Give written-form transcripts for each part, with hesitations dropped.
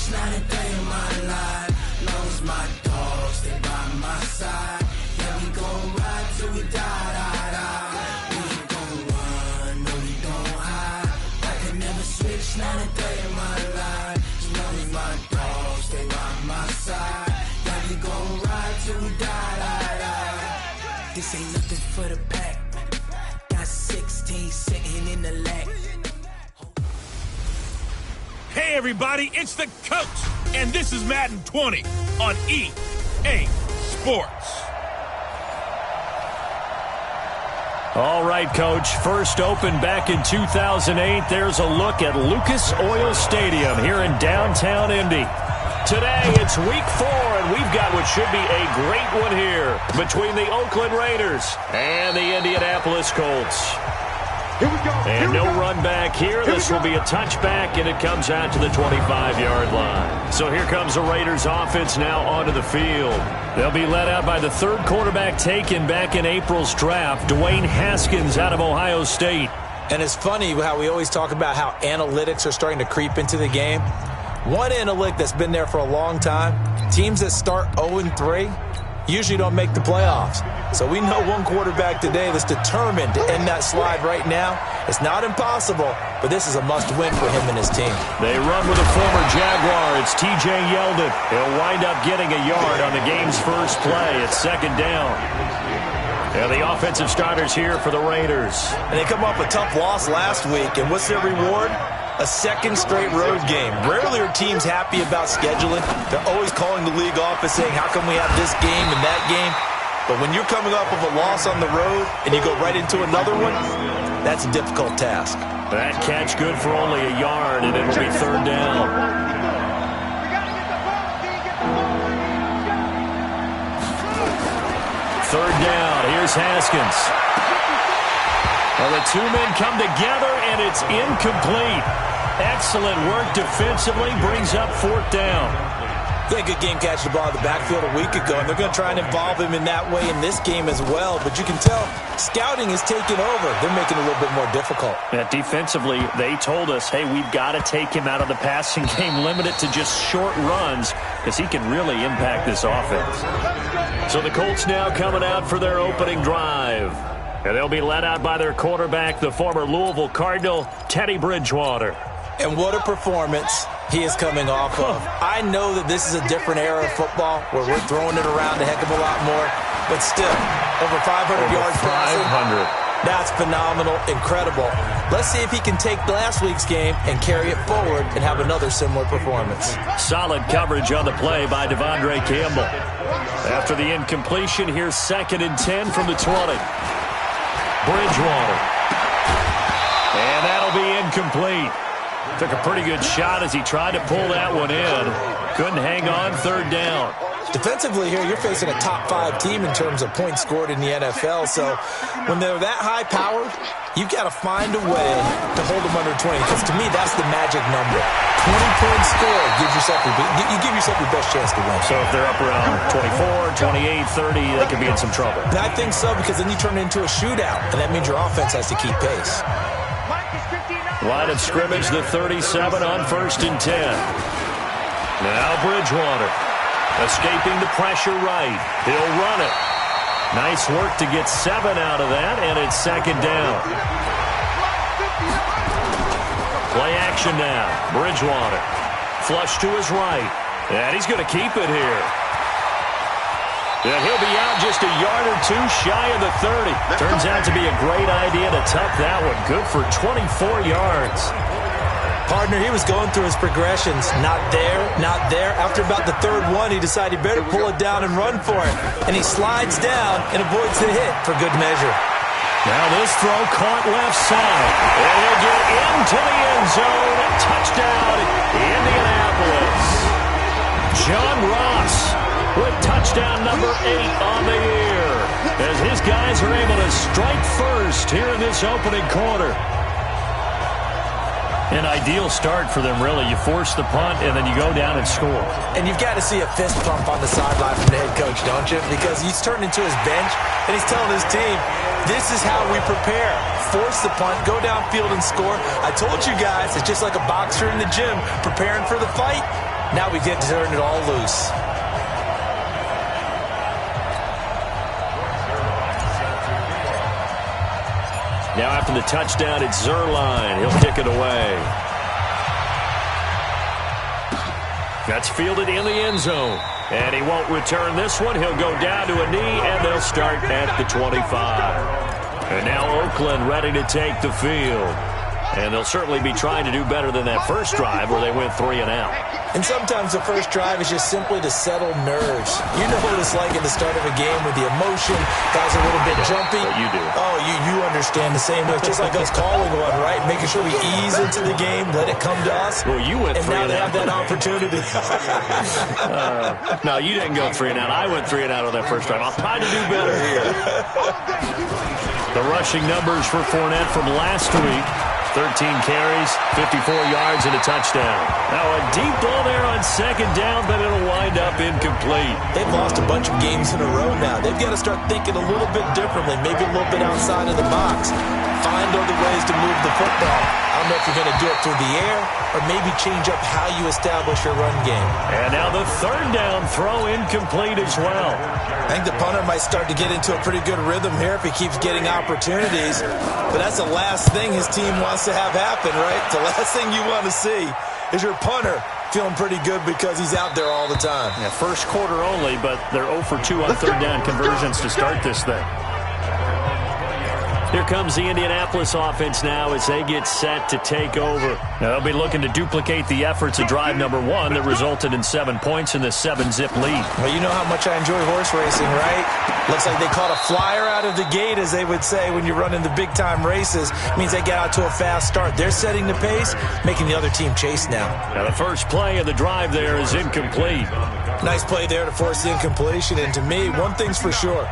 switch, not a day in my life. Long as my dogs, they by my side. Yeah, we gon' ride till we die, die, die. We ain't gon' run, no, we don't hide. I can never switch, not a day in my life. As long as my dogs, they by my side. Yeah, we gon' ride till we die, die, die. This ain't nothing for the pack. Got 16 sitting in the lap. Hey everybody, it's the coach, and this is Madden 20 on EA Sports. All right, Coach, first opened back in 2008. There's a look at Lucas Oil Stadium here in downtown Indy. Today, it's week 4, and we've got what should be a great one here between the Oakland Raiders and the Indianapolis Colts. Here we go. And no run back here. This will be a touchback, and it comes out to the 25-yard line. So here comes the Raiders offense now onto the field. They'll be led out by the third quarterback taken back in April's draft, Dwayne Haskins out of Ohio State. And it's funny how we always talk about how analytics are starting to creep into the game. One analytic that's been there for a long time, teams that start 0-3 usually don't make the playoffs. So we know one quarterback today that's determined to end that slide right now. It's not impossible, but this is a must-win for him and his team. They run with a former Jaguar. It's T.J. Yeldon. He'll wind up getting a yard on the game's first play. It's second down. And the offensive starters here for the Raiders. And they come off a tough loss last week, and what's their reward? A second straight road game. Rarely are teams happy about scheduling. They're always calling the league office saying, how come we have this game and that game? But when you're coming off of a loss on the road and you go right into another one, that's a difficult task. That catch good for only a yard, and it'll be third down. Third down. Here's Haskins. Well, the two men come together, and it's incomplete. Excellent work defensively, brings up fourth down. They had a good game catching the ball in the backfield a week ago, and they're going to try and involve him in that way in this game as well. But you can tell scouting is taking over. They're making it a little bit more difficult. Yeah, defensively, they told us, hey, we've got to take him out of the passing game, limit it to just short runs, because he can really impact this offense. So the Colts now coming out for their opening drive. And they'll be led out by their quarterback, the former Louisville Cardinal, Teddy Bridgewater. And what a performance he is coming off of. I know that this is a different era of football where we're throwing it around a heck of a lot more, but still, over 500 yards passing. 500. That's phenomenal, incredible. Let's see if he can take last week's game and carry it forward and have another similar performance. Solid coverage on the play by Devondre Campbell. After the incompletion, here's 2nd and 10 from the 20. Bridgewater. And that'll be incomplete. Took a pretty good shot as he tried to pull that one in. Couldn't hang on, third down. Defensively here, you're facing a top 5 team in terms of points scored in the NFL. So when they're that high powered, you've got to find a way to hold them under 20. Because to me, that's the magic number. 20-point score gives yourself you give yourself your best chance to win. So if they're up around 24, 28, 30, they could be in some trouble. And I think so, because then you turn it into a shootout, and that means your offense has to keep pace. Line of scrimmage, the 37 on 1st and 10. Now Bridgewater. Escaping the pressure right. He'll run it. Nice work to get 7 out of that, and it's second down. Play action now. Bridgewater. Flush to his right. And he's going to keep it here. And he'll be out just a yard or two shy of the 30. Turns out to be a great idea to tuck that one. Good for 24 yards. Partner, he was going through his progressions. Not there, not there. After about the third one, he decided he better pull it down and run for it. And he slides down and avoids the hit for good measure. Now this throw caught left side. And he'll get into the end zone. Touchdown, Indianapolis. John Ross with touchdown number 8 on the year. As his guys are able to strike first here in this opening quarter. An ideal start for them, really. You force the punt, and then you go down and score. And you've got to see a fist pump on the sideline from the head coach, don't you? Because he's turned into his bench, and he's telling his team, this is how we prepare. Force the punt, go downfield and score. I told you guys, it's just like a boxer in the gym preparing for the fight. Now we get to turn it all loose. Now after the touchdown, it's Zuerlein. He'll kick it away. That's fielded in the end zone. And he won't return this one. He'll go down to a knee, and they'll start at the 25. And now Oakland ready to take the field. And they'll certainly be trying to do better than that first drive where they went 3 and out. And sometimes the first drive is just simply to settle nerves. You know what it's like at the start of a game with the emotion. Guys are a little bit jumpy. But you do. Oh, you understand the same way. It's just like us calling one, right? Making sure we ease into the game, let it come to us. Well, you went 3 and out. And now they have that opportunity. No, you didn't go 3 and out. I went 3 and out on that first drive. I'll try to do better here. The rushing numbers for Fournette from last week. 13 carries, 54 yards, and a touchdown. Now a deep ball there on second down, but it'll wind up incomplete. They've lost a bunch of games in a row now. They've got to start thinking a little bit differently, maybe a little bit outside of the box. Find other ways to move the football. I don't know if you're going to do it through the air or maybe change up how you establish your run game. And now the third down throw incomplete as well. I think the punter might start to get into a pretty good rhythm here if he keeps getting opportunities. But that's the last thing his team wants to have happen, right? The last thing you want to see is your punter feeling pretty good because he's out there all the time. Yeah, first quarter only, but they're 0 for 2 on third down conversions to start this thing. Here comes the Indianapolis offense now as they get set to take over. Now they'll be looking to duplicate the efforts of drive number 1 that resulted in 7 points in the 7-zip lead. Well, you know how much I enjoy horse racing, right? Looks like they caught a flyer out of the gate, as they would say when you're running the big-time races. It means they get out to a fast start. They're setting the pace, making the other team chase now. Now the first play of the drive there is incomplete. Nice play there to force the incompletion. And to me, one thing's for sure.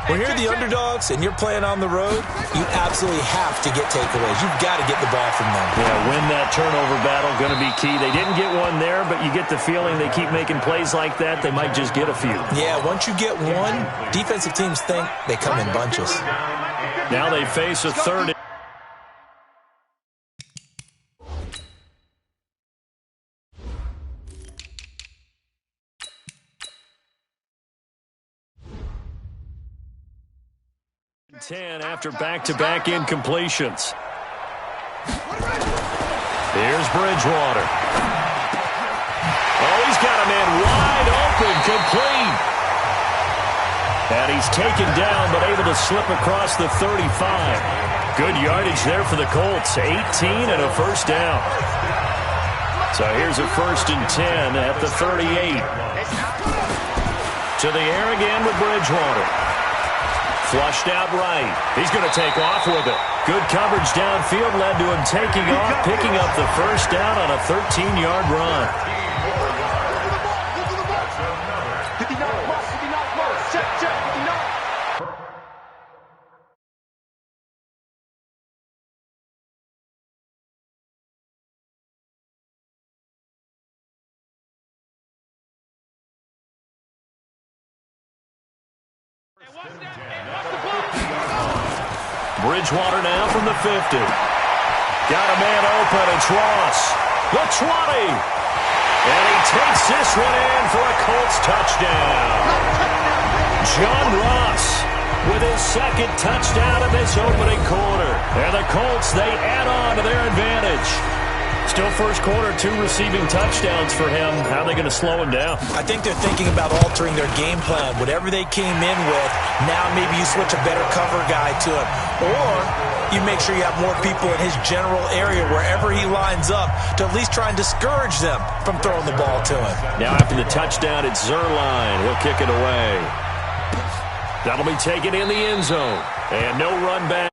When you're the underdogs and you're playing on the road, you absolutely have to get takeaways. You've got to get the ball from them. Yeah, win that turnover battle, going to be key. They didn't get one there, but you get the feeling they keep making plays like that, they might just get a few. Yeah, once you get one, defensive teams think they come in bunches. Now they face a third. After back-to-back incompletions. Here's Bridgewater. Oh, he's got a man wide open, complete. And he's taken down, but able to slip across the 35. Good yardage there for the Colts. 18 and a first down. So here's a 1st and 10 at the 38. To the air again with Bridgewater. Flushed out right. He's going to take off with it. Good coverage downfield led to him taking off, picking up the first down on a 13-yard run. Bridgewater now from the 50. Got a man open. It's Ross. The 20. And he takes this one in for a Colts touchdown. John Ross with his second touchdown of this opening quarter. And the Colts, they add on to their advantage. Still first quarter, 2 receiving touchdowns for him. How are they going to slow him down? I think they're thinking about altering their game plan. Whatever they came in with, now maybe you switch a better cover guy to him. Or you make sure you have more people in his general area wherever he lines up to at least try and discourage them from throwing the ball to him. Now after the touchdown, it's Zuerlein. He'll kick it away. That'll be taken in the end zone. And no run back.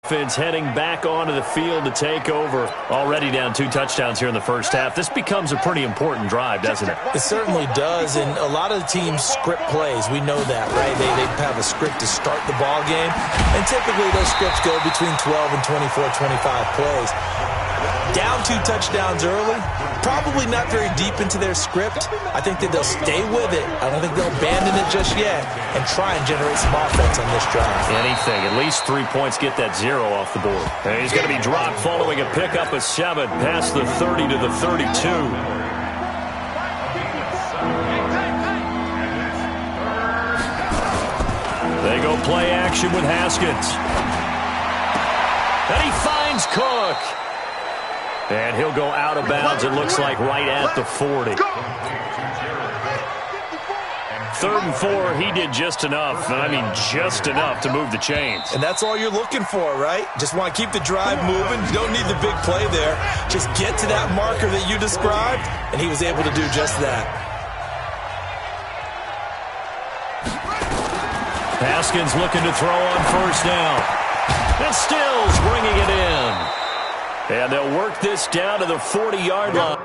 Offense heading back onto the field to take over. Already down 2 touchdowns here in the first half. This becomes a pretty important drive, doesn't it? It certainly does, and a lot of the teams script plays. We know that, right? They have a script to start the ball game, and typically those scripts go between 12 and 24, 25 plays. Down 2 touchdowns early, probably not very deep into their script. I think that they'll stay with it. I don't think they'll abandon it just yet and try and generate some offense on this drive. Anything. At least 3 points, get that 0 off the board. And he's going to be dropped following a pickup of 7 past the 30 to the 32. They go play action with Haskins. And he finds Cook. And he'll go out of bounds, it looks like, right at the 40. 3rd and 4, he did just enough, and I mean just enough to move the chains. And that's all you're looking for, right? Just want to keep the drive moving. You don't need the big play there. Just get to that marker that you described, and he was able to do just that. Haskins looking to throw on 1st down. And Stills bringing it in. And they'll work this down to the 40-yard line.